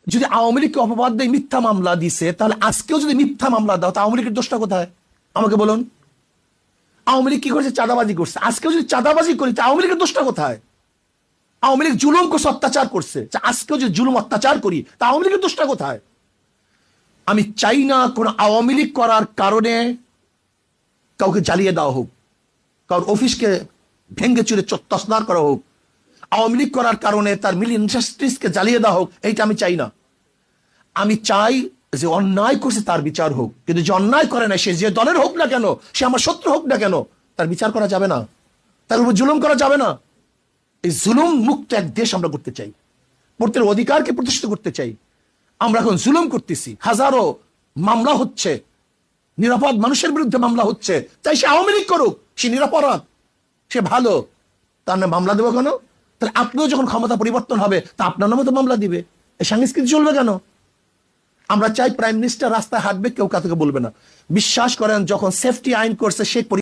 যদি আওয়ামী লীগকে অপবাদ দিয়ে মিথ্যা মামলা দিছে, তাহলে আজকেও যদি মিথ্যা মামলা দাও, তা আওয়ামী লীগের দোষটা কোথায় আমাকে বলুন? আওয়ামী লীগ কি করছে? চাঁদাবাজি করছে। আজকেও যদি চাঁদাবাজি করি, তা আওয়ামী লীগের দোষটা কোথায়? আওয়ামী লীগ জুলুম করছে, অত্যাচার করছে। আজকেও যদি জুলুম অত্যাচার করি, তা আওয়ামী লীগের দোষটা কোথায়? আমি চাই না কোন আওয়ামী লীগ করার কারণে কাউকে জ্বালিয়ে দেওয়া হোক, কারোর অফিসকে ভেঙ্গে চুরে তছনছ করা হোক, আওয়ামী লীগ করার কারণে তার মিল ইন্ডাস্ট্রিজকে জ্বালিয়ে দেওয়া হোক। এইটা আমি চাই না। আমি চাই যে অন্যায় করছে তার বিচার হোক, কিন্তু যে অন্যায় করে না, সে যে দলের হোক না কেন, সে আমার শত্রু হোক না কেন, তার বিচার করা যাবে না, তার উপর জুলুম করা যাবে না। এই জুলুম মুক্ত এক দেশ আমরা করতে চাই, প্রত্যেকের অধিকারকে প্রতিষ্ঠিত করতে চাই। আমরা এখন জুলুম করতেছি, হাজারো মামলা হচ্ছে, নিরাপদ মানুষের বিরুদ্ধে মামলা হচ্ছে। তাই সে আওয়ামী লীগ করুক, সে নিরাপরাধ, সে ভালো, তার নামে মামলা দেবো কেন? তাহলে আপনিও যখন ক্ষমতা পরিবর্তন হবে, তা আপনার নামে তো মামলা দিবে। এই সংস্কৃতি চলবে কেন? আমরা চাই প্রাইম মিনিস্টার রাস্তায় হাঁটবে, কেউ কাউকে বলবে না। বিশ্বাস করেন, যখন সেফটি আইন করছে, সেই